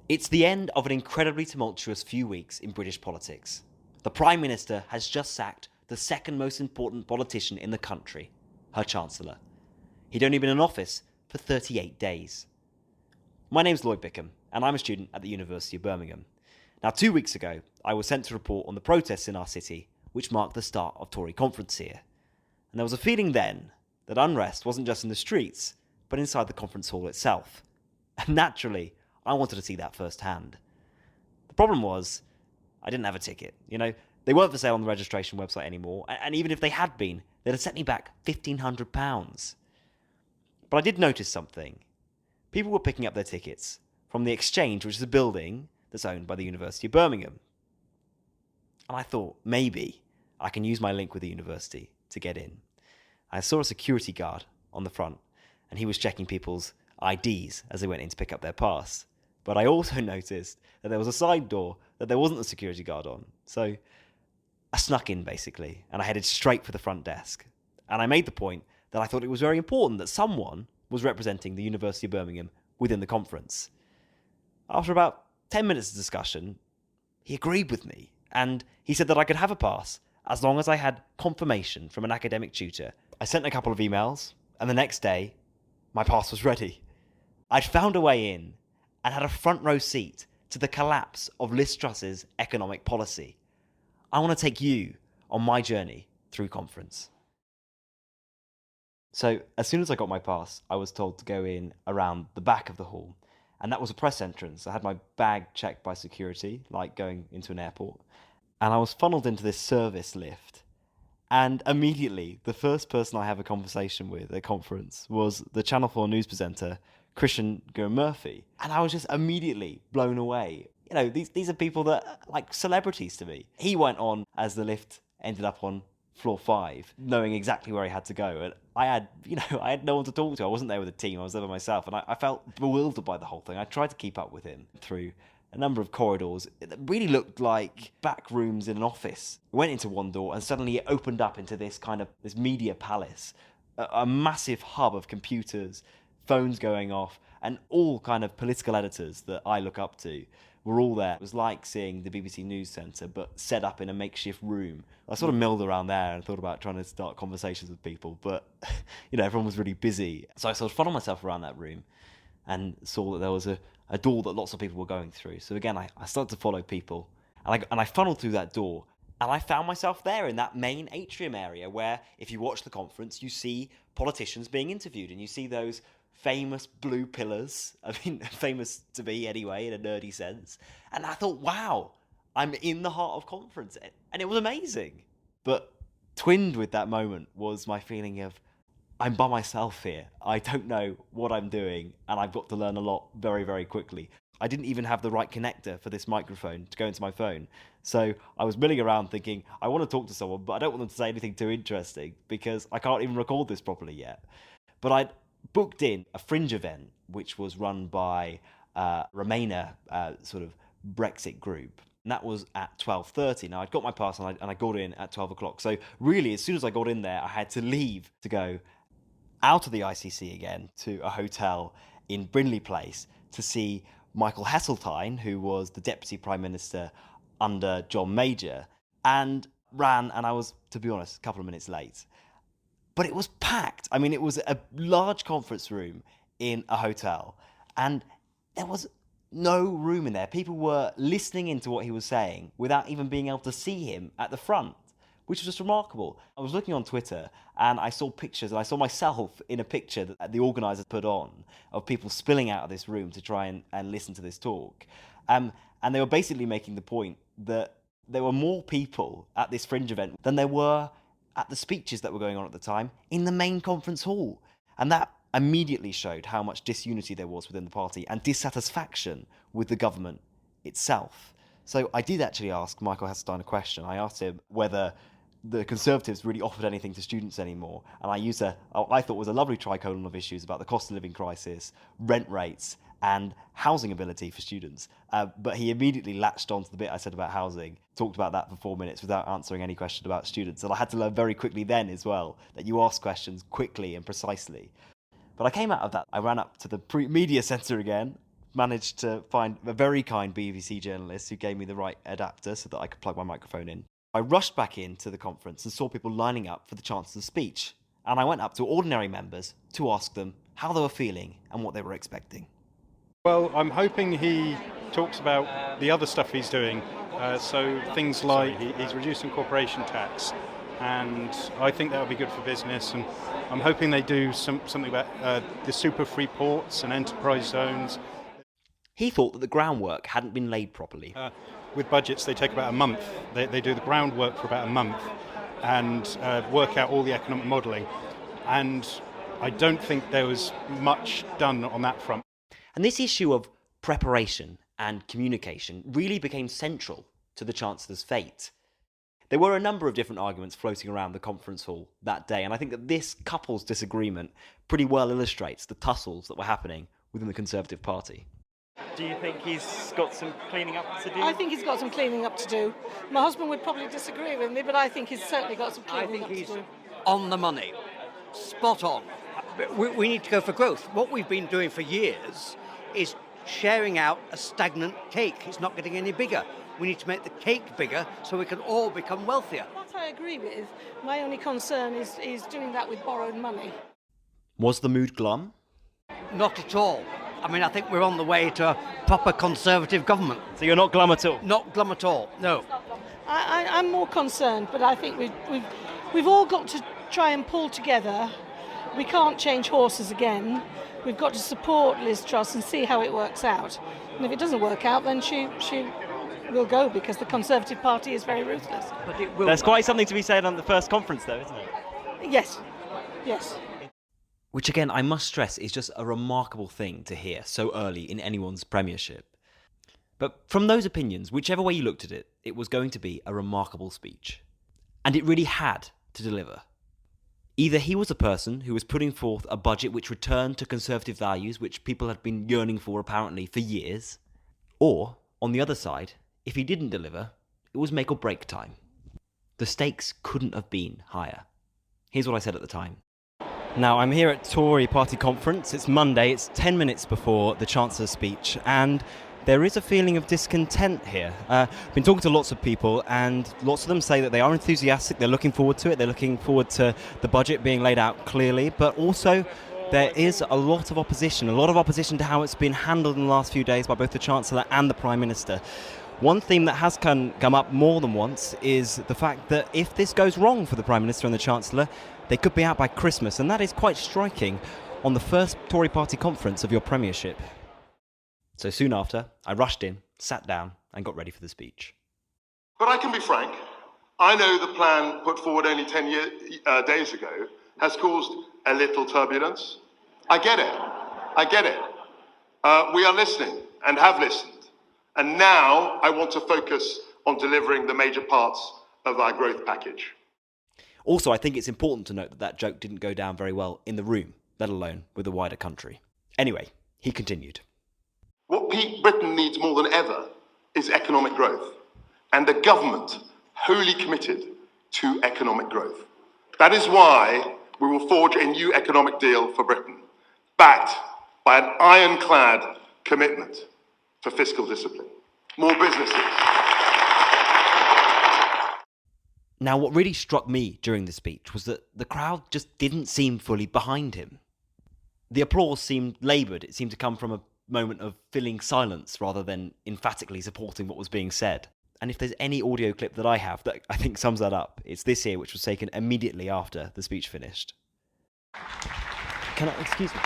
It's the end of an incredibly tumultuous few weeks in British politics. The Prime Minister has just sacked the second most important politician in the country, her Chancellor. He'd only been in office for 38 days. My name's Lloyd Bickham, and I'm a student at the University of Birmingham. Now, 2 weeks ago, I was sent to report on the protests in our city, which marked the start of Tory conference here. And there was a feeling then that unrest wasn't just in the streets, but inside the conference hall itself. And naturally, I wanted to see that firsthand. The problem was, I didn't have a ticket. They weren't for sale on the registration website anymore, and even if they had been, they'd have set me back £1,500. But I did notice something. People were picking up their tickets from the Exchange, which is a building that's owned by the University of Birmingham. And I thought, maybe I can use my link with the university to get in. I saw a security guard on the front, and he was checking people's IDs as they went in to pick up their pass. But I also noticed that there was a side door that there wasn't a security guard on. So I snuck in, basically, and I headed straight for the front desk. And I made the point that I thought it was very important that someone was representing the University of Birmingham within the conference. After about 10 minutes of discussion, he agreed with me, and he said that I could have a pass as long as I had confirmation from an academic tutor. I sent a couple of emails, and the next day, my pass was ready. I'd found a way in and had a front row seat to the collapse of Liz Truss's economic policy. I want to take you on my journey through conference. So as soon as I got my pass, I was told to go in around the back of the hall. And that was a press entrance. I had my bag checked by security, like going into an airport. And I was funneled into this service lift. And immediately, the first person I have a conversation with at a conference was the Channel 4 news presenter, Christian Murphy. And I was just immediately blown away. These are people that are like celebrities to me. He went on as the lift ended up on floor 5, knowing exactly where he had to go. And I had no one to talk to. I wasn't there with a team. I was there by myself. And I felt bewildered by the whole thing. I tried to keep up with him through a number of corridors. It really looked like back rooms in an office. We went into one door and suddenly it opened up into this media palace, a massive hub of computers, phones going off, and all kind of political editors that I look up to were all there. It was like seeing the BBC News Centre, but set up in a makeshift room. I sort of milled around there and thought about trying to start conversations with people, but everyone was really busy. So I sort of funneled myself around that room and saw that there was a door that lots of people were going through. So again, I started to follow people, and I funneled through that door, and I found myself there in that main atrium area where, if you watch the conference, you see politicians being interviewed, and you see those famous blue pillars. Famous to me anyway, in a nerdy sense. And I thought, wow, I'm in the heart of conference. And it was amazing. But twinned with that moment was my feeling of, I'm by myself here. I don't know what I'm doing, and I've got to learn a lot very, very quickly. I didn't even have the right connector for this microphone to go into my phone. So I was milling around thinking, I want to talk to someone, but I don't want them to say anything too interesting because I can't even record this properly yet. But I'd booked in a fringe event, which was run by Remainer, sort of Brexit group. And that was at 12:30. Now, I'd got my pass and I got in at 12 o'clock. So really, as soon as I got in there, I had to leave to go out of the ICC again to a hotel in Brindley Place to see Michael Heseltine, who was the Deputy Prime Minister under John Major, and I was, to be honest, a couple of minutes late. But it was packed. It was a large conference room in a hotel, and there was no room in there. People were listening into what he was saying without even being able to see him at the front, which was just remarkable. I was looking on Twitter, and I saw pictures, and I saw myself in a picture that the organisers put on of people spilling out of this room to try and listen to this talk. And they were basically making the point that there were more people at this fringe event than there were at the speeches that were going on at the time in the main conference hall. And that immediately showed how much disunity there was within the party and dissatisfaction with the government itself. So I did actually ask Michael Heseltine a question. I asked him whether the Conservatives really offered anything to students anymore. And I used I thought was a lovely tricolon of issues about the cost of living crisis, rent rates, and housing ability for students. But he immediately latched onto the bit I said about housing, talked about that for 4 minutes without answering any question about students. And I had to learn very quickly then as well that you ask questions quickly and precisely. But I came out of that. I ran up to the media centre again, managed to find a very kind BBC journalist who gave me the right adapter so that I could plug my microphone in. I rushed back into the conference and saw people lining up for the Chancellor's speech, and I went up to ordinary members to ask them how they were feeling and what they were expecting. Well, I'm hoping he talks about the other stuff he's doing. So things like he's reducing corporation tax, and I think that would be good for business. And I'm hoping they do something about the super free ports and enterprise zones. He thought that the groundwork hadn't been laid properly. With budgets, they take about a month. They do the groundwork for about a month and work out all the economic modelling. And I don't think there was much done on that front. And this issue of preparation and communication really became central to the Chancellor's fate. There were a number of different arguments floating around the conference hall that day, and I think that this couple's disagreement pretty well illustrates the tussles that were happening within the Conservative Party. Do you think he's got some cleaning up to do? I think he's got some cleaning up to do. My husband would probably disagree with me, but I think he's certainly got some cleaning up to do. I think he's on the money, spot on. We need to go for growth. What we've been doing for years is sharing out a stagnant cake. It's not getting any bigger. We need to make the cake bigger so we can all become wealthier. That I agree with. My only concern is doing that with borrowed money. Was the mood glum? Not at all. I mean, I think we're on the way to a proper Conservative government. So you're not glum at all? Not glum at all, no. I'm more concerned, but I think we've all got to try and pull together. We can't change horses again. We've got to support Liz Truss and see how it works out. And if it doesn't work out, then she will go, because the Conservative Party is very ruthless. But it will. There's quite something to be said on the first conference, though, isn't it? Yes. Which, again, I must stress is just a remarkable thing to hear so early in anyone's premiership. But from those opinions, whichever way you looked at it, it was going to be a remarkable speech. And it really had to deliver. Either he was a person who was putting forth a budget which returned to Conservative values which people had been yearning for apparently for years, or, on the other side, if he didn't deliver, it was make or break time. The stakes couldn't have been higher. Here's what I said at the time. Now, I'm here at Tory party conference. It's Monday, it's 10 minutes before the Chancellor's speech, and there is a feeling of discontent here. I've been talking to lots of people, and lots of them say that they are enthusiastic, they're looking forward to it, they're looking forward to the budget being laid out clearly, but also there is a lot of opposition to how it's been handled in the last few days by both the Chancellor and the Prime Minister. One theme that has come up more than once is the fact that if this goes wrong for the Prime Minister and the Chancellor, they could be out by Christmas, and that is quite striking on the first Tory party conference of your premiership. So soon after, I rushed in, sat down, and got ready for the speech. But I can be frank. I know the plan put forward only 10 days ago has caused a little turbulence. I get it. We are listening and have listened. And now I want to focus on delivering the major parts of our growth package. Also, I think it's important to note that that joke didn't go down very well in the room, let alone with the wider country. Anyway, he continued. What Britain needs more than ever is economic growth, and the government wholly committed to economic growth. That is why we will forge a new economic deal for Britain, backed by an ironclad commitment for fiscal discipline. More businesses. Now, what really struck me during the speech was that the crowd just didn't seem fully behind him. The applause seemed laboured. It seemed to come from a moment of filling silence rather than emphatically supporting what was being said. And if there's any audio clip that I have that I think sums that up, it's this here, which was taken immediately after the speech finished. Excuse me,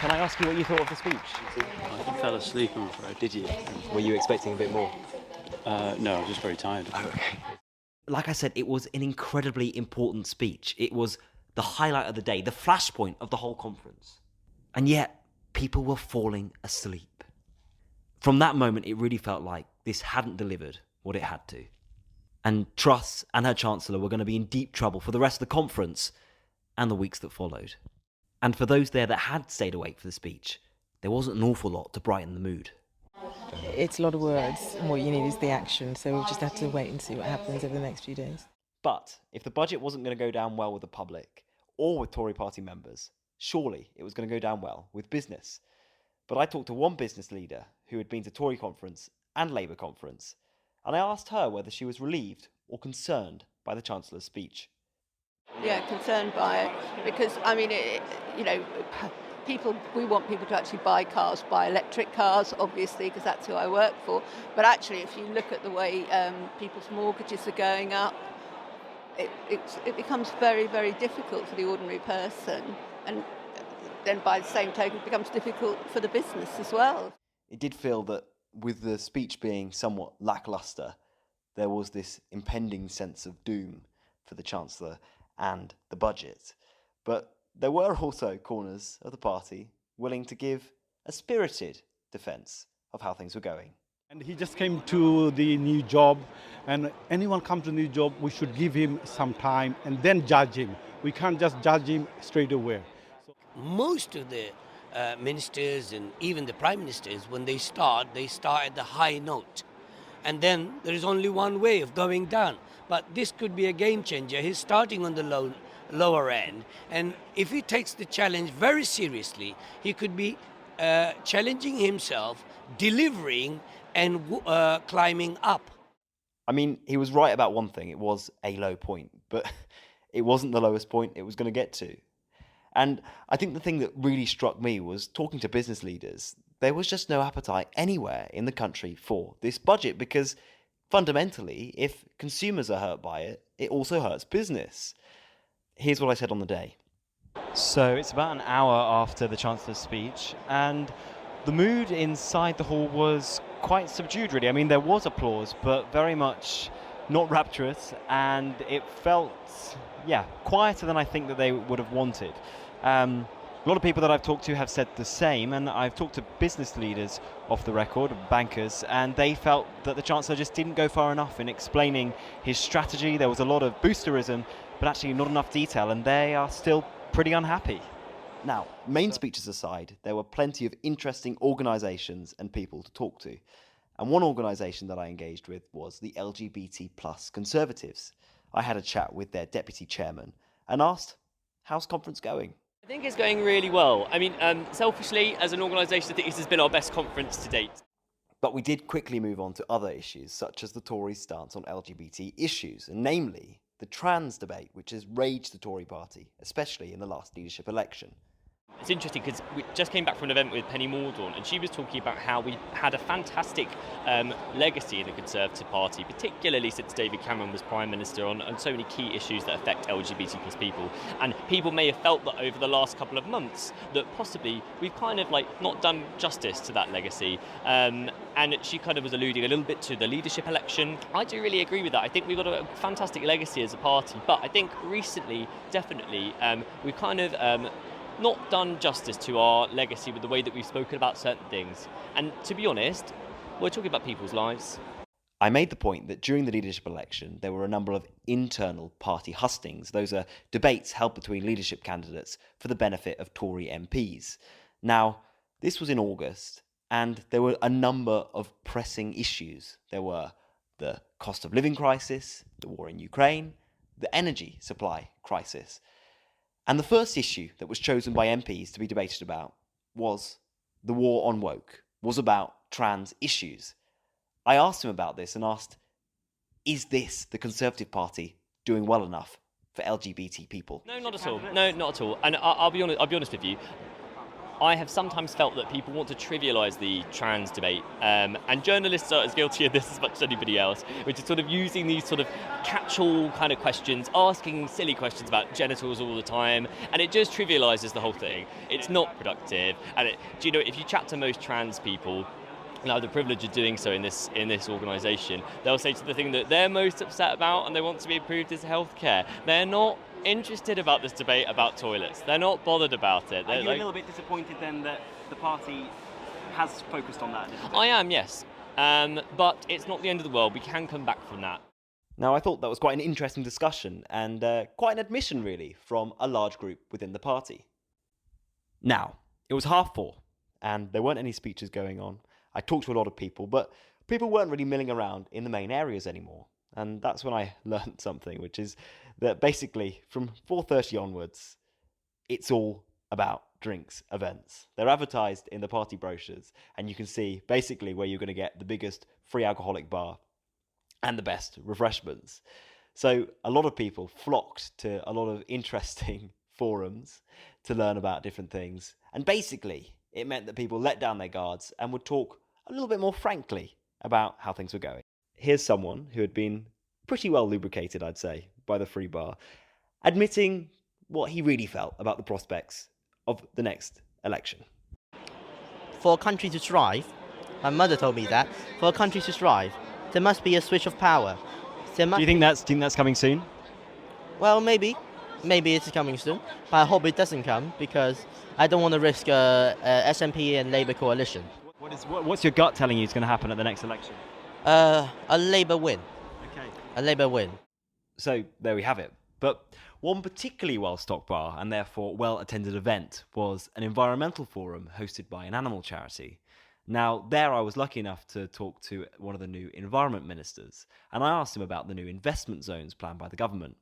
can I ask you what you thought of the speech? I fell asleep, I'm afraid. Did you? Were you expecting a bit more? No, I was just very tired. Oh, okay. Like I said, it was an incredibly important speech. It was the highlight of the day, the flashpoint of the whole conference. And yet, people were falling asleep. From that moment, it really felt like this hadn't delivered what it had to. And Truss and her Chancellor were going to be in deep trouble for the rest of the conference and the weeks that followed. And for those there that had stayed awake for the speech, there wasn't an awful lot to brighten the mood. It's a lot of words, and what you need is the action, so we'll just have to wait and see what happens over the next few days. But if the budget wasn't going to go down well with the public, or with Tory party members, surely it was going to go down well with business. But I talked to one business leader who had been to Tory conference and Labour conference, and I asked her whether she was relieved or concerned by the Chancellor's speech. Yeah, concerned by it because I mean, we want people to actually buy cars, buy electric cars, obviously, because that's who I work for. But actually, if you look at the way people's mortgages are going up, it becomes very, very difficult for the ordinary person, and then by the same token, it becomes difficult for the business as well. It did feel that with the speech being somewhat lacklustre, there was this impending sense of doom for the Chancellor and the budget. But there were also corners of the party willing to give a spirited defence of how things were going. And he just came to the new job, and anyone comes to a new job, we should give him some time and then judge him. We can't just judge him straight away. Most of the ministers and even the prime ministers, when they start at the high note. And then there is only one way of going down. But this could be a game changer. He's starting on the lower end. And if he takes the challenge very seriously, he could be challenging himself, delivering and climbing up. I mean, he was right about one thing. It was a low point, but it wasn't the lowest point it was going to get to. And I think the thing that really struck me was talking to business leaders. There was just no appetite anywhere in the country for this budget because fundamentally, if consumers are hurt by it, it also hurts business. Here's what I said on the day. So it's about an hour after the Chancellor's speech, and the mood inside the hall was quite subdued, really. I mean, there was applause, but very much not rapturous, and it felt, quieter than I think that they would have wanted. A lot of people that I've talked to have said the same, and I've talked to business leaders off the record, bankers, and they felt that the Chancellor just didn't go far enough in explaining his strategy. There was a lot of boosterism, but actually not enough detail, and they are still pretty unhappy. Now, main speeches aside, there were plenty of interesting organisations and people to talk to. And one organisation that I engaged with was the LGBT plus Conservatives. I had a chat with their deputy chairman and asked, how's conference going? I think it's going really well. I mean, selfishly, as an organisation, I think this has been our best conference to date. But we did quickly move on to other issues, such as the Tories' stance on LGBT issues, and namely the trans debate, which has raged the Tory party, especially in the last leadership election. It's interesting because we just came back from an event with Penny Mordaunt, and she was talking about how we had a fantastic legacy in the Conservative Party, particularly since David Cameron was Prime Minister, on so many key issues that affect LGBT plus people. And people may have felt that over the last couple of months that possibly we've kind of not done justice to that legacy. And she kind of was alluding a little bit to the leadership election. I do really agree with that. I think we've got a fantastic legacy as a party, but I think recently, definitely, we've kind of not done justice to our legacy with the way that we've spoken about certain things. And to be honest, we're talking about people's lives. I made the point that during the leadership election, there were a number of internal party hustings. Those are debates held between leadership candidates for the benefit of Tory MPs. Now, this was in August, and there were a number of pressing issues. There were the cost of living crisis, the war in Ukraine, the energy supply crisis. And the first issue that was chosen by MPs to be debated about was the war on woke, was about trans issues. I asked him about this and asked, is this the Conservative Party doing well enough for LGBT people? No, not at all. No, not at all. And I'll be honest with you. I have sometimes felt that people want to trivialise the trans debate, and journalists are as guilty of this as much as anybody else, which is sort of using these sort of catch-all kind of questions, asking silly questions about genitals all the time, and it just trivialises the whole thing. It's not productive, and if you chat to most trans people, and I have the privilege of doing so in this organisation, they'll say to the thing that they're most upset about and they want to be approved is healthcare. They're not interested about this debate about toilets. They're not bothered about it. Are you a little bit disappointed then that the party has focused on that? I am, yes. But it's not the end of the world. We can come back from that. Now, I thought that was quite an interesting discussion and quite an admission, really, from a large group within the party. Now, it was 4:30 and there weren't any speeches going on. I talked to a lot of people, but people weren't really milling around in the main areas anymore. And that's when I learned something, which is that basically from 4:30 onwards, it's all about drinks events. They're advertised in the party brochures, and you can see basically where you're going to get the biggest free alcoholic bar and the best refreshments. So a lot of people flocked to a lot of interesting forums to learn about different things. And basically, it meant that people let down their guards and would talk a little bit more frankly about how things were going. Here's someone who had been pretty well lubricated, I'd say, by the free bar, admitting what he really felt about the prospects of the next election. For a country to thrive, my mother told me that, for a country to thrive, there must be a switch of power. Do you think that's coming soon? Well, maybe it's coming soon, but I hope it doesn't come because I don't want to risk a SNP and Labour coalition. What's your gut telling you is going to happen at the next election? A Labour win. Okay. A Labour win. So there we have it. But one particularly well-stocked bar and therefore well-attended event was an environmental forum hosted by an animal charity. Now, there I was lucky enough to talk to one of the new environment ministers, and I asked him about the new investment zones planned by the government.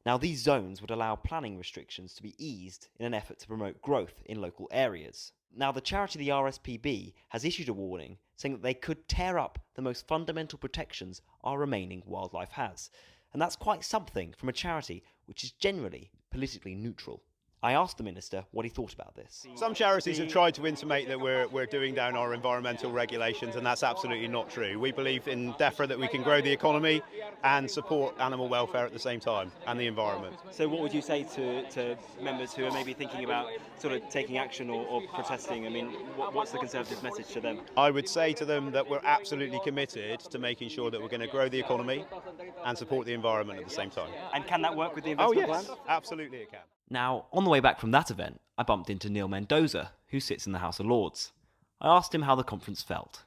Now, these zones would allow planning restrictions to be eased in an effort to promote growth in local areas. Now, the charity, the RSPB, has issued a warning saying that they could tear up the most fundamental protections our remaining wildlife has. And that's quite something from a charity which is generally politically neutral. I asked the minister what he thought about this. Some charities have tried to intimate that we're doing down our environmental regulations, and that's absolutely not true. We believe in DEFRA that we can grow the economy and support animal welfare at the same time, and the environment. So what would you say to members who are maybe thinking about sort of taking action or protesting? I mean, what's the Conservative message to them? I would say to them that we're absolutely committed to making sure that we're going to grow the economy and support the environment at the same time. And can that work with the investment plan? Absolutely it can. Now, on the way back from that event, I bumped into Neil Mendoza, who sits in the House of Lords. I asked him how the conference felt.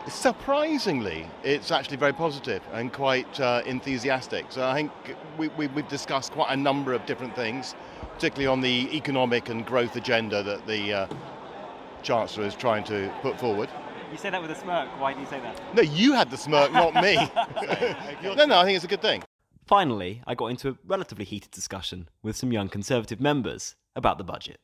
Surprisingly, it's actually very positive and quite enthusiastic. So I think we've discussed quite a number of different things, particularly on the economic and growth agenda that the Chancellor is trying to put forward. You say that with a smirk. Why do you say that? No, you had the smirk, not me. No, I think it's a good thing. Finally, I got into a relatively heated discussion with some young Conservative members about the budget.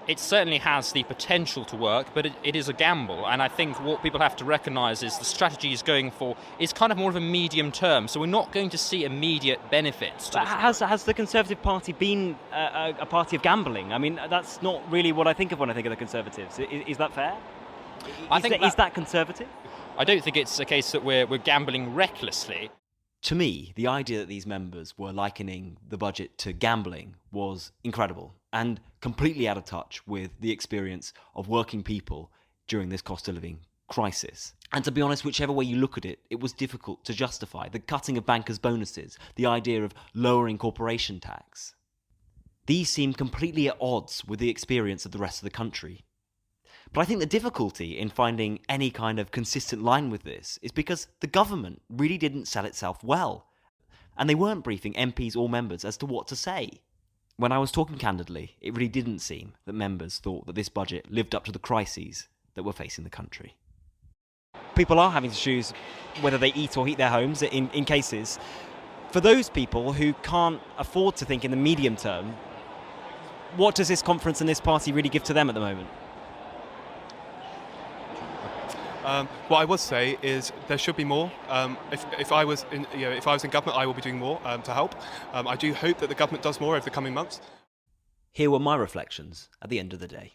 It certainly has the potential to work, but it is a gamble. And I think what people have to recognise is the strategy he's going for is kind of more of a medium term. So we're not going to see immediate benefits. But has the Conservative Party been a party of gambling? I mean, that's not really what I think of when I think of the Conservatives. Is that fair? Is that Conservative? I don't think it's a case that we're gambling recklessly. To me, the idea that these members were likening the budget to gambling was incredible and completely out of touch with the experience of working people during this cost of living crisis. And to be honest, whichever way you look at it, it was difficult to justify the cutting of bankers' bonuses, the idea of lowering corporation tax. These seem completely at odds with the experience of the rest of the country. But I think the difficulty in finding any kind of consistent line with this is because the government really didn't sell itself well, and they weren't briefing MPs or members as to what to say. When I was talking candidly, it really didn't seem that members thought that this budget lived up to the crises that were facing the country. People are having to choose whether they eat or heat their homes in cases. For those people who can't afford to think in the medium term, what does this conference and this party really give to them at the moment? What I would say is there should be more. If I was in government, I will be doing more to help. I do hope that the government does more over the coming months. Here were my reflections at the end of the day.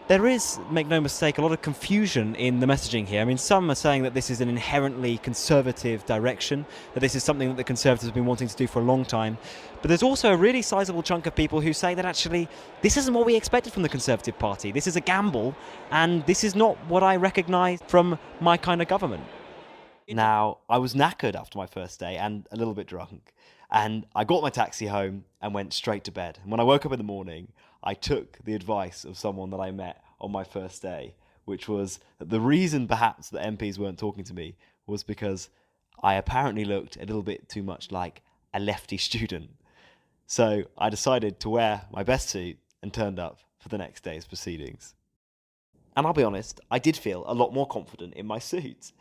There is, make no mistake, a lot of confusion in the messaging here. I mean, some are saying that this is an inherently conservative direction, that this is something that the Conservatives have been wanting to do for a long time. But there's also a really sizable chunk of people who say that actually this isn't what we expected from the Conservative Party. This is a gamble, and this is not what I recognise from my kind of government. Now, I was knackered after my first day and a little bit drunk. And I got my taxi home and went straight to bed. And when I woke up in the morning, I took the advice of someone that I met on my first day, which was that the reason perhaps that MPs weren't talking to me was because I apparently looked a little bit too much like a lefty student. So I decided to wear my best suit and turned up for the next day's proceedings. And I'll be honest, I did feel a lot more confident in my suit.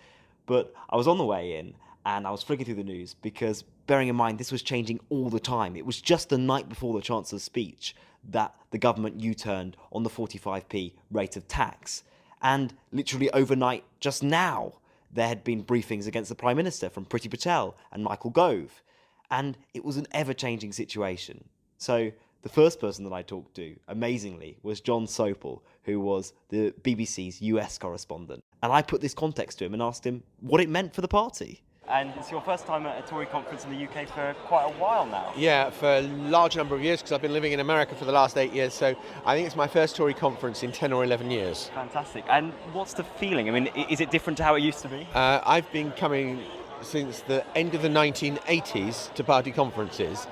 But I was on the way in and I was flicking through the news because bearing in mind this was changing all the time. It was just the night before the Chancellor's speech that the government U-turned on the 45p rate of tax. And literally overnight, just now, there had been briefings against the Prime Minister from Priti Patel and Michael Gove. And it was an ever-changing situation. So the first person that I talked to, amazingly, was John Sopel, who was the BBC's US correspondent. And I put this context to him and asked him what it meant for the party. And it's your first time at a Tory conference in the UK for quite a while now. Yeah, for a large number of years, because I've been living in America for the last 8 years, so I think it's my first Tory conference in 10 or 11 years. Fantastic. And what's the feeling? I mean, is it different to how it used to be? I've been coming since the end of the 1980s to party conferences.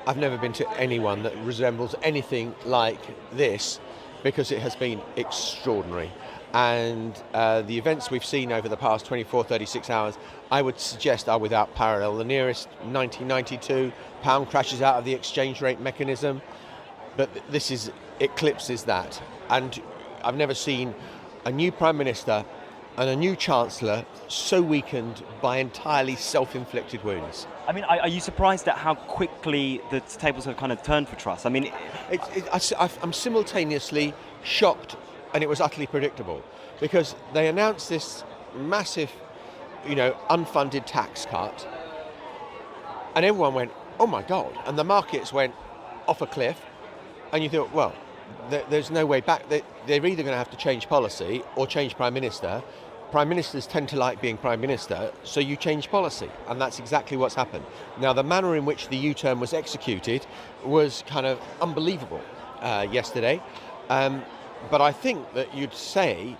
I've never been to anyone that resembles anything like this, because it has been extraordinary. And the events we've seen over the past 24, 36 hours, I would suggest are without parallel. The nearest, 1992, pound crashes out of the exchange rate mechanism, but this eclipses that. And I've never seen a new Prime Minister and a new Chancellor so weakened by entirely self-inflicted wounds. I mean, are you surprised at how quickly the tables have kind of turned for Truss? I mean, I'm simultaneously shocked, and it was utterly predictable, because they announced this massive, unfunded tax cut, and everyone went, oh my God, and the markets went off a cliff, and you thought, well, there's no way back. They're either going to have to change policy or change Prime Minister. Prime Ministers tend to like being Prime Minister, so you change policy, and that's exactly what's happened. Now, the manner in which the U-turn was executed was kind of unbelievable yesterday. But I think that you'd say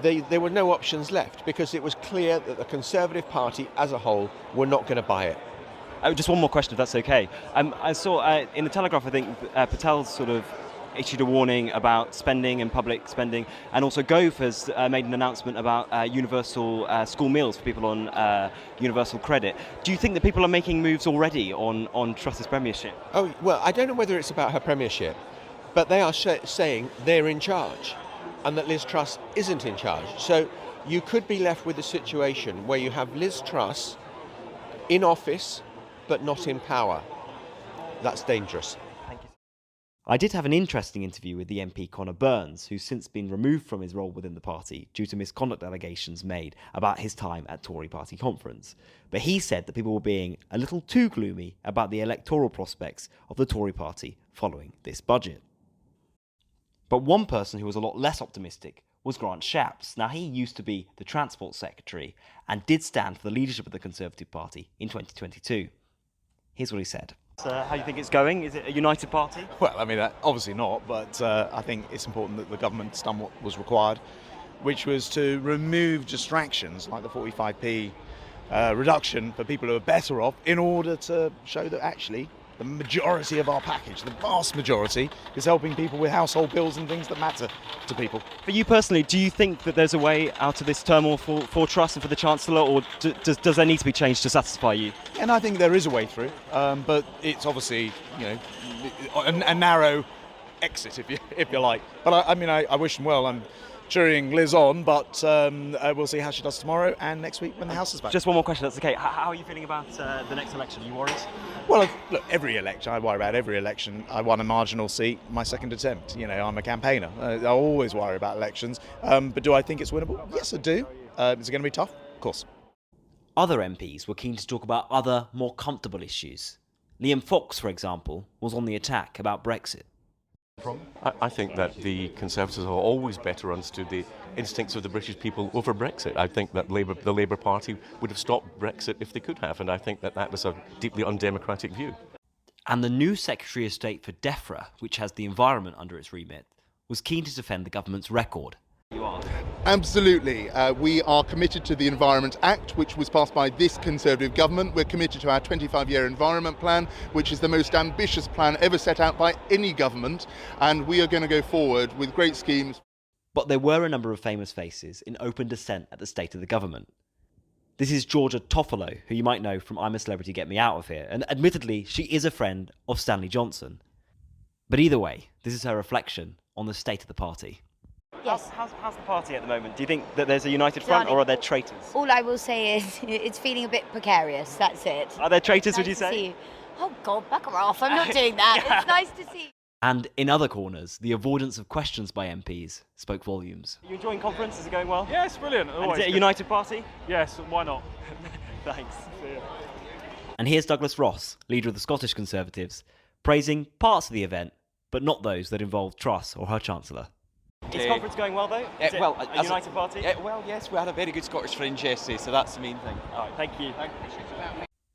there were no options left, because it was clear that the Conservative Party as a whole were not going to buy it. Just one more question, if that's okay. I saw in the Telegraph, I think Patel sort of issued a warning about spending and public spending, and also Gove has made an announcement about universal school meals for people on universal credit. Do you think that people are making moves already on Truss's premiership? Oh, well, I don't know whether it's about her premiership, but they are saying they're in charge and that Liz Truss isn't in charge. So you could be left with a situation where you have Liz Truss in office but not in power. That's dangerous. I did have an interesting interview with the MP Conor Burns, who's since been removed from his role within the party due to misconduct allegations made about his time at Tory party conference. But he said that people were being a little too gloomy about the electoral prospects of the Tory party following this budget. But one person who was a lot less optimistic was Grant Shapps. Now, he used to be the Transport Secretary and did stand for the leadership of the Conservative Party in 2022. Here's what he said. How do you think it's going? Is it a united party? Well, I mean, obviously not, but I think it's important that the government's done what was required, which was to remove distractions like the 45p reduction for people who are better off, in order to show that actually the majority of our package, the vast majority, is helping people with household bills and things that matter to people. For you personally, do you think that there's a way out of this turmoil for Truss and for the Chancellor, or does there need to be change to satisfy you? And I think there is a way through, but it's obviously, a narrow exit, if you like. But I wish them well. I'm cheering Liz on, but we'll see how she does tomorrow and next week when the House is back. Just one more question, that's okay. How are you feeling about the next election? Are you worried? Well, look, every election, I worry about every election. I won a marginal seat my second attempt. I'm a campaigner. I always worry about elections. But do I think it's winnable? Yes, I do. Is it going to be tough? Of course. Other MPs were keen to talk about other, more comfortable issues. Liam Fox, for example, was on the attack about Brexit. I think that the Conservatives have always better understood the instincts of the British people over Brexit. I think that the Labour Party would have stopped Brexit if they could have, and I think that was a deeply undemocratic view. And the new Secretary of State for DEFRA, which has the environment under its remit, was keen to defend the government's record. You are? Absolutely. We are committed to the Environment Act, which was passed by this Conservative government. We're committed to our 25-year environment plan, which is the most ambitious plan ever set out by any government, and we are going to go forward with great schemes. But there were a number of famous faces in open dissent at the state of the government. This is Georgia Toffolo, who you might know from I'm a Celebrity, Get Me Out of Here, and admittedly, she is a friend of Stanley Johnson. But either way, this is her reflection on the state of the party. Yes. How's the party at the moment? Do you think that there's a united front, or are there traitors? All I will say is it's feeling a bit precarious. That's it. Are there traitors, Nice would you to say? see you. Oh God, back her off! I'm not doing that. It's nice to see. And in other corners, the avoidance of questions by MPs spoke volumes. Are you enjoying conference? Is it going well? Yes, brilliant. And is it a united party? Yes, why not? Thanks. And here's Douglas Ross, leader of the Scottish Conservatives, praising parts of the event, but not those that involved Truss or her Chancellor. Is the conference going well, though? Is it a united party? Well, yes, we had a very good Scottish Fringe yesterday, so that's the main thing. All right, thank you.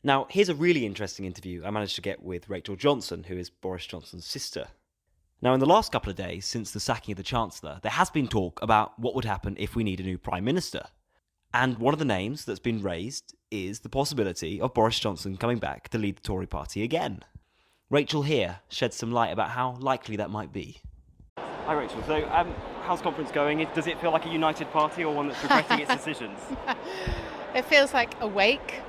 Now, here's a really interesting interview I managed to get with Rachel Johnson, who is Boris Johnson's sister. Now, in the last couple of days since the sacking of the Chancellor, there has been talk about what would happen if we need a new Prime Minister. And one of the names that's been raised is the possibility of Boris Johnson coming back to lead the Tory party again. Rachel here sheds some light about how likely that might be. Hi, Rachel. So, how's conference going? Does it feel like a united party or one that's regretting its decisions? It feels like a wake.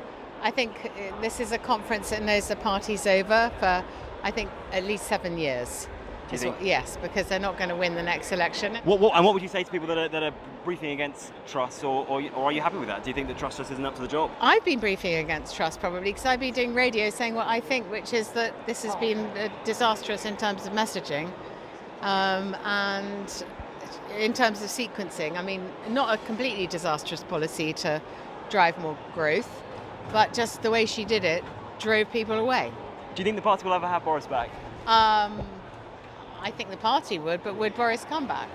I think this is a conference that knows the party's over for, I think, at least 7 years. Do you think? Yes, because they're not going to win the next election. And what would you say to people that are briefing against Truss, or are you happy with that? Do you think that Truss just isn't up to the job? I've been briefing against Truss probably because I've been doing radio saying what I think, which is that this has been disastrous in terms of messaging and in terms of sequencing. I mean, not a completely disastrous policy to drive more growth, but just the way she did it drove people away. Do you think the party will ever have Boris back? I think the party would, but would Boris come back?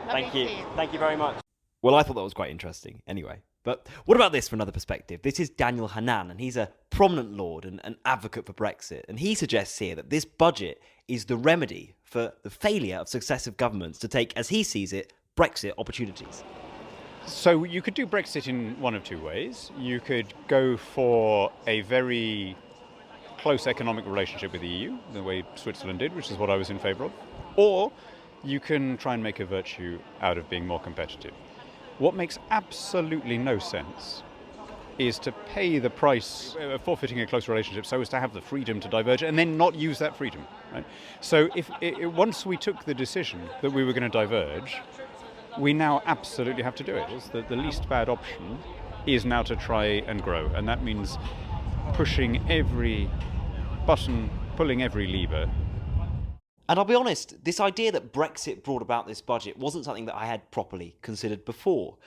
Thank you. Thank you very much. Well, I thought that was quite interesting anyway. But what about this from another perspective? This is Daniel Hannan, and he's a prominent lord and an advocate for Brexit. And he suggests here that this budget is the remedy for the failure of successive governments to take, as he sees it, Brexit opportunities. So you could do Brexit in one of two ways. You could go for a very close economic relationship with the EU, the way Switzerland did, which is what I was in favour of. Or you can try and make a virtue out of being more competitive. What makes absolutely no sense is to pay the price of forfeiting a close relationship so as to have the freedom to diverge and then not use that freedom. Right? So once we took the decision that we were going to diverge, we now absolutely have to do it. The least bad option is now to try and grow, and that means pushing every button, pulling every lever. And I'll be honest, this idea that Brexit brought about this budget wasn't something that I had properly considered before.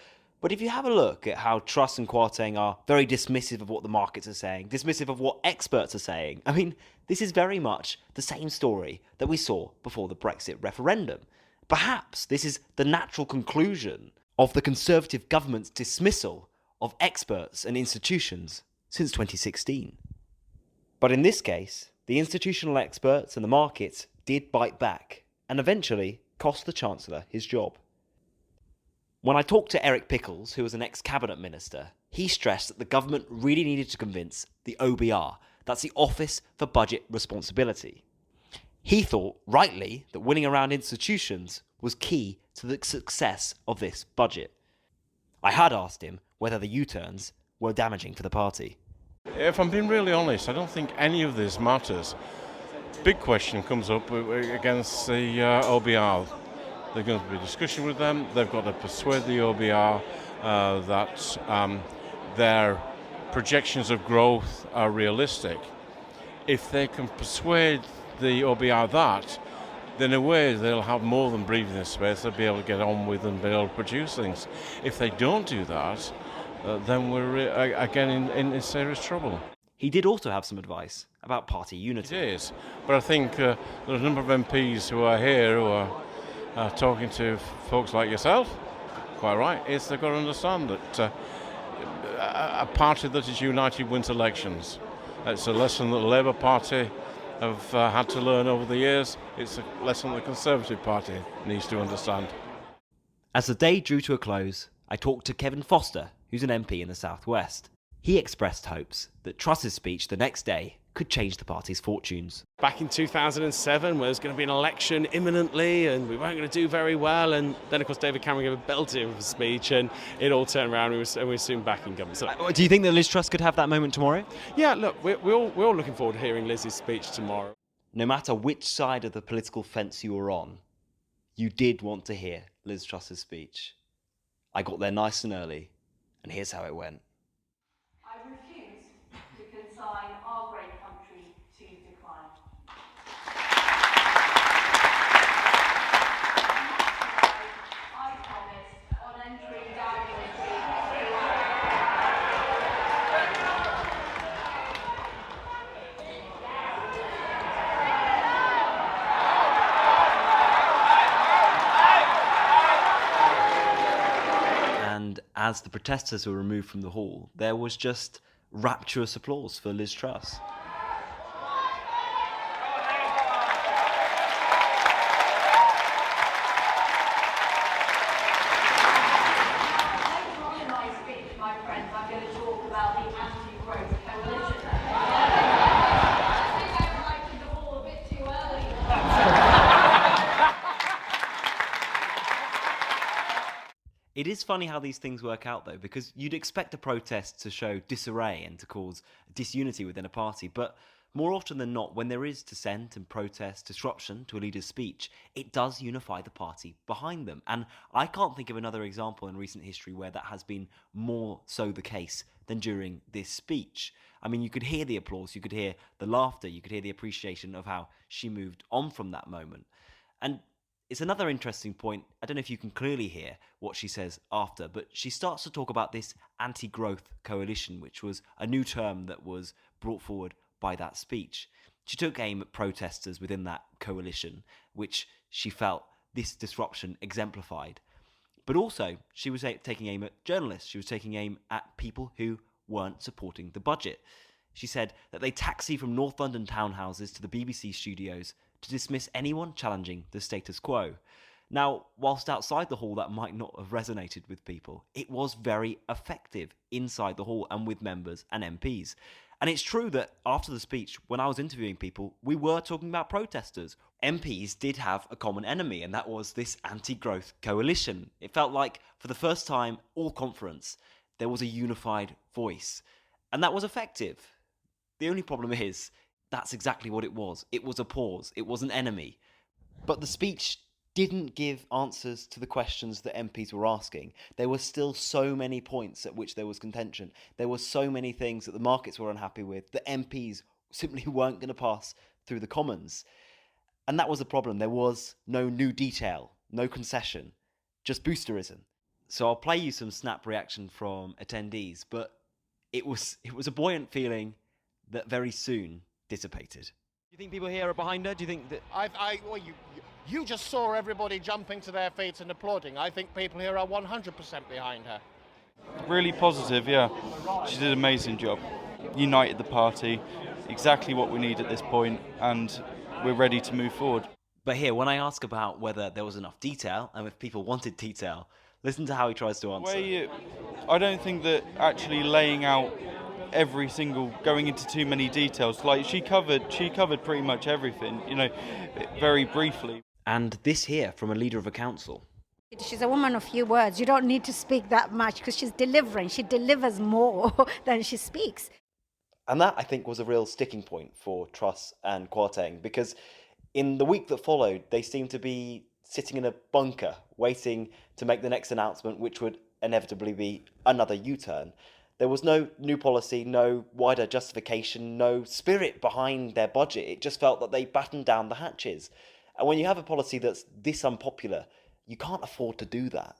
But if you have a look at how Truss and Kwarteng are very dismissive of what the markets are saying, dismissive of what experts are saying, I mean, this is very much the same story that we saw before the Brexit referendum. Perhaps this is the natural conclusion of the Conservative government's dismissal of experts and institutions since 2016. But in this case, the institutional experts and the markets did bite back and eventually cost the Chancellor his job. When I talked to Eric Pickles, who was an ex-cabinet minister, he stressed that the government really needed to convince the OBR, that's the Office for Budget Responsibility. He thought, rightly, that winning around institutions was key to the success of this budget. I had asked him whether the U-turns were damaging for the party. If I'm being really honest, I don't think any of this matters. Big question comes up against the OBR. There's going to be a discussion with them. They've got to persuade the OBR that their projections of growth are realistic. If they can persuade the OBR that, then in a way they'll have more than breathing space. They'll be able to get on with and be able to produce things. If they don't do that, then we're again in serious trouble. He did also have some advice about party unity. It is, but I think there's a number of MPs who are here who are talking to folks like yourself, quite right, is they've got to understand that a party that is united wins elections. It's a lesson that the Labour Party have had to learn over the years. It's a lesson the Conservative Party needs to understand. As the day drew to a close, I talked to Kevin Foster, who's an MP in the South West. He expressed hopes that Truss's speech the next day could change the party's fortunes. Back in 2007, where there's going to be an election imminently and we weren't going to do very well, and then of course David Cameron gave a belter of a speech and it all turned around and we're soon back in government. So, do you think that Liz Truss could have that moment tomorrow? Yeah, look, we're all looking forward to hearing Liz's speech tomorrow. No matter which side of the political fence you were on, you did want to hear Liz Truss's speech. I got there nice and early, and here's how it went. I refuse to consign our great country to decline. I promised on entering Downing And as the protesters were removed from the hall, there was just rapturous applause for Liz Truss. in my speech, my friends, I'm going to talk about the anti-growth coalition. I think I arrived in the hall a bit too early. It is funny how these things work out, though, because you'd expect a protest to show disarray and to cause disunity within a party, but more often than not, when there is dissent and protest, disruption to a leader's speech, it does unify the party behind them. And I can't think of another example in recent history where that has been more so the case than during this speech. I mean, you could hear the applause, you could hear the laughter, you could hear the appreciation of how she moved on from that moment. And it's another interesting point. I don't know if you can clearly hear what she says after, but she starts to talk about this anti-growth coalition, which was a new term that was brought forward by that speech. She took aim at protesters within that coalition, which she felt this disruption exemplified. But also, she was taking aim at journalists. She was taking aim at people who weren't supporting the budget. She said that they taxi from North London townhouses to the BBC studios to dismiss anyone challenging the status quo. Now, whilst outside the hall that might not have resonated with people, it was very effective inside the hall and with members and MPs. And it's true that after the speech, when I was interviewing people, we were talking about protesters. MPs did have a common enemy, and that was this anti-growth coalition. It felt like, for the first time all conference, there was a unified voice. And that was effective. The only problem is, that's exactly what it was. It was a pause. It was an enemy. But the speech didn't give answers to the questions that MPs were asking. There were still so many points at which there was contention. There were so many things that the markets were unhappy with that MPs simply weren't going to pass through the Commons. And that was the problem. There was no new detail, no concession, just boosterism. So I'll play you some snap reaction from attendees, but it was a buoyant feeling that very soon dissipated. Do you think people here are behind her? Do you think that... Well, you just saw everybody jumping to their feet and applauding. I think people here are 100% behind her. Really positive, yeah. She did an amazing job. United the party, exactly what we need at this point, and we're ready to move forward. But here, when I ask about whether there was enough detail, and if people wanted detail, listen to how he tries to answer. I don't think that actually laying out every single, going into too many details, like she covered pretty much everything, very briefly. And this here from a leader of a council. She's a woman of few words. You don't need to speak that much because she's delivering. She delivers more than she speaks. And that, I think, was a real sticking point for Truss and Kwarteng, because in the week that followed, they seemed to be sitting in a bunker, waiting to make the next announcement, which would inevitably be another U-turn. There was no new policy, no wider justification, no spirit behind their budget. It just felt that they battened down the hatches. And when you have a policy that's this unpopular, you can't afford to do that.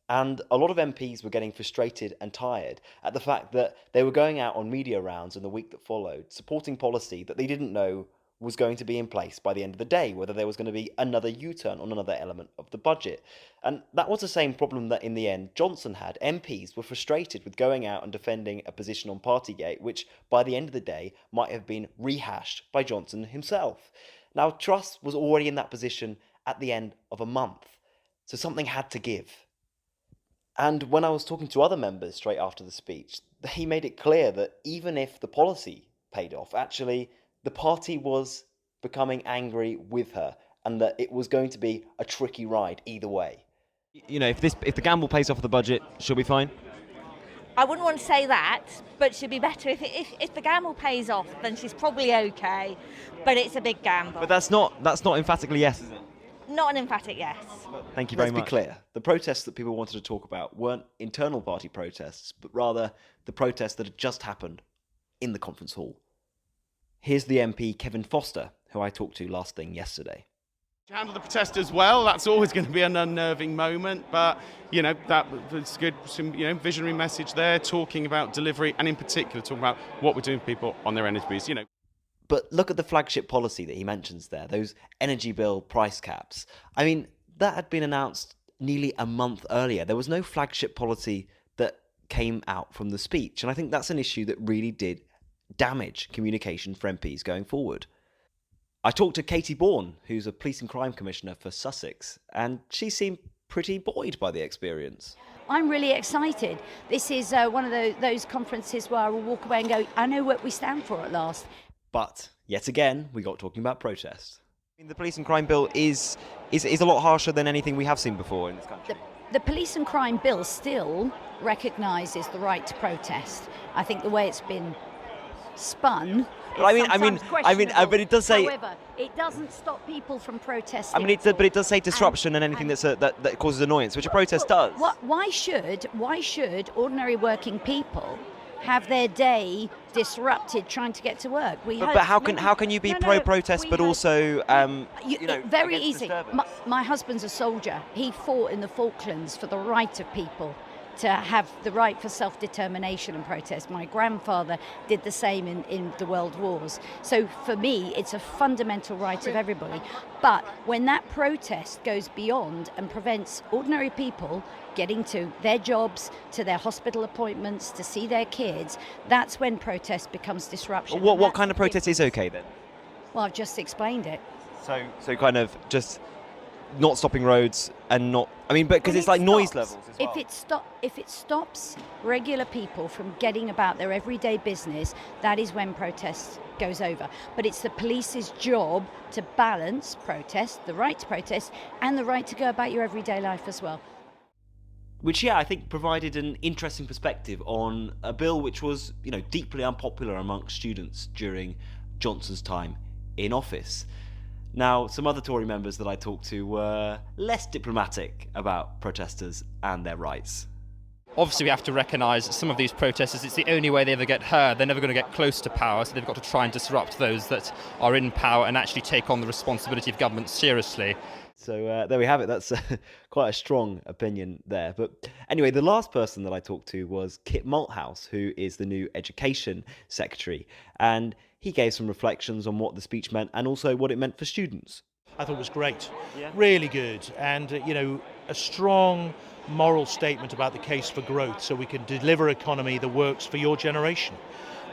And a lot of MPs were getting frustrated and tired at the fact that they were going out on media rounds in the week that followed, supporting policy that they didn't know was going to be in place by the end of the day, whether there was going to be another U-turn on another element of the budget. And that was the same problem that in the end Johnson had. MPs were frustrated with going out and defending a position on Partygate, which by the end of the day might have been rehashed by Johnson himself. Now, Truss was already in that position at the end of a month, so something had to give. And when I was talking to other members straight after the speech, he made it clear that even if the policy paid off, actually the party was becoming angry with her and that it was going to be a tricky ride either way. If the gamble pays off the budget, she'll be fine? I wouldn't want to say that, but she'd be better if the gamble pays off, then she's probably okay. But it's a big gamble. But that's not emphatically yes, is it? Not an emphatic yes. Thank you very Let's much. be clear. The protests that people wanted to talk about weren't internal party protests, but rather the protests that had just happened in the conference hall. Here's the MP Kevin Foster, who I talked to last thing yesterday. To handle the protesters well, that's always going to be an unnerving moment, but that was good. Some visionary message there, talking about delivery, and in particular talking about what we're doing for people on their energy bills. But look at the flagship policy that he mentions there, those energy bill price caps. I mean, that had been announced nearly a month earlier. There was no flagship policy that came out from the speech, and I think that's an issue that really did damage communication for MPs going forward. I talked to Katie Bourne, who's a police and crime commissioner for Sussex, and she seemed pretty buoyed by the experience. I'm really excited. This is one of those conferences where I will walk away and go, I know what we stand for at last. But, yet again, we got talking about protest. The police and crime bill is a lot harsher than anything we have seen before in this country. The police and crime bill still recognises the right to protest. I think the way it's been spun. But but it does say. However, it doesn't stop people from protesting. I mean, but it does say disruption and anything that causes annoyance, which a protest does. Why should ordinary working people have their day disrupted trying to get to work? But how can you be pro-protest but also very against easy. My husband's a soldier. He fought in the Falklands for the right of people to have the right for self-determination and protest. My grandfather did the same in the world wars. So for me, it's a fundamental right of everybody. But when that protest goes beyond and prevents ordinary people getting to their jobs, to their hospital appointments, to see their kids, that's when protest becomes disruption. What kind of protest is okay then? Well, I've just explained it. So kind of just not stopping roads and not. I mean, but because it's like noise levels as well. If it stops regular people from getting about their everyday business, that is when protest goes over. But it's the police's job to balance protest, the right to protest, and the right to go about your everyday life as well. Which, I think provided an interesting perspective on a bill which was, deeply unpopular amongst students during Johnson's time in office. Now, some other Tory members that I talked to were less diplomatic about protesters and their rights. Obviously, we have to recognise some of these protesters, it's the only way they ever get heard. They're never going to get close to power, so they've got to try and disrupt those that are in power and actually take on the responsibility of government seriously. So there we have it. That's quite a strong opinion there. But anyway, the last person that I talked to was Kit Malthouse, who is the new Education Secretary. And he gave some reflections on what the speech meant and also what it meant for students. I thought it was great, really good, and a strong moral statement about the case for growth, so we can deliver an economy that works for your generation.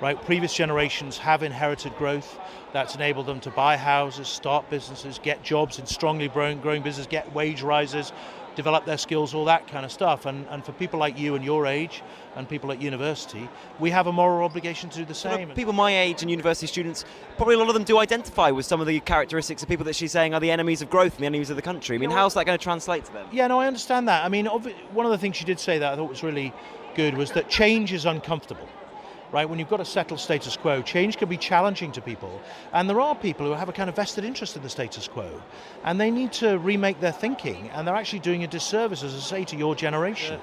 Right, previous generations have inherited growth that's enabled them to buy houses, start businesses, get jobs in strongly growing business, get wage rises, develop their skills, all that kind of stuff. And for people like you and your age and people at university, we have a moral obligation to do the same. People my age and university students, probably a lot of them do identify with some of the characteristics of people that she's saying are the enemies of growth and the enemies of the country. I mean, how's that going to translate to them? Yeah, no, I understand that. I mean, one of the things she did say that I thought was really good was that change is uncomfortable. Right, when you've got a settled status quo, change can be challenging to people. And there are people who have a kind of vested interest in the status quo. And they need to remake their thinking. And they're actually doing a disservice, as I say, to your generation.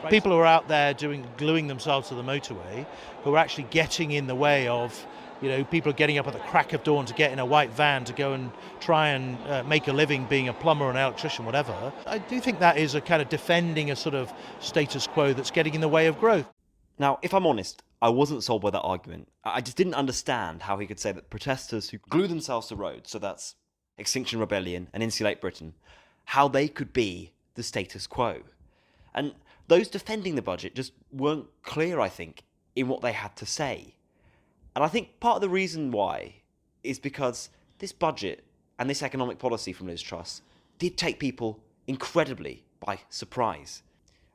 Right. People who are out there gluing themselves to the motorway, who are actually getting in the way of, people getting up at the crack of dawn to get in a white van to go and try and make a living being a plumber, an electrician, whatever. I do think that is a kind of defending a sort of status quo that's getting in the way of growth. Now, if I'm honest, I wasn't sold by that argument. I just didn't understand how he could say that protesters who glue themselves to roads, so that's Extinction Rebellion and Insulate Britain, how they could be the status quo. And those defending the budget just weren't clear, I think, in what they had to say. And I think part of the reason why is because this budget and this economic policy from Liz Truss did take people incredibly by surprise.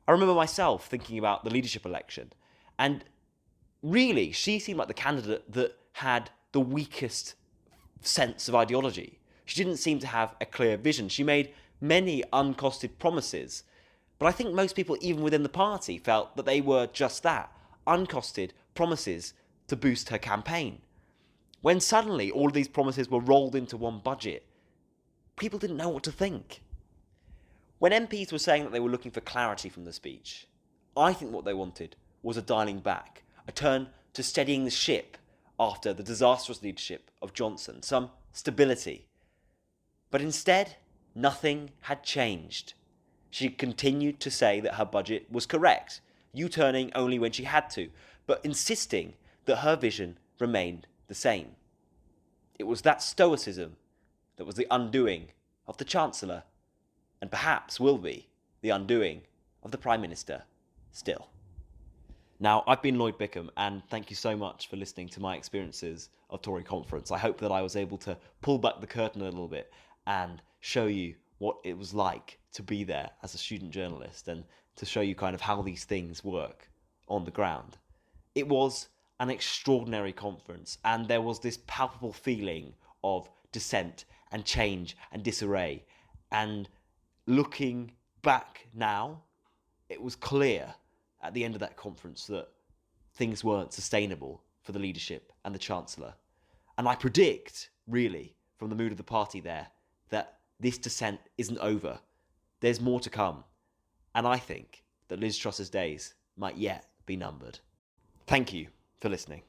I remember myself thinking about the leadership election, and really, she seemed like the candidate that had the weakest sense of ideology. She didn't seem to have a clear vision. She made many uncosted promises, but I think most people, even within the party, felt that they were just that, uncosted promises to boost her campaign. When suddenly all of these promises were rolled into one budget, people didn't know what to think. When MPs were saying that they were looking for clarity from the speech, I think what they wanted was a dialing back, a turn to steadying the ship after the disastrous leadership of Johnson, some stability. But instead, nothing had changed. She continued to say that her budget was correct, U-turning only when she had to, but insisting that her vision remained the same. It was that stoicism that was the undoing of the Chancellor, and perhaps will be the undoing of the Prime Minister still. Now, I've been Lloyd Bickham, and thank you so much for listening to my experiences of Tory conference. I hope that I was able to pull back the curtain a little bit and show you what it was like to be there as a student journalist, and to show you kind of how these things work on the ground. It was an extraordinary conference, and there was this palpable feeling of dissent and change and disarray. And looking back now, it was clear at the end of that conference that things weren't sustainable for the leadership and the Chancellor. And I predict, really, from the mood of the party there, that this dissent isn't over. There's more to come. And I think that Liz Truss's days might yet be numbered. Thank you for listening.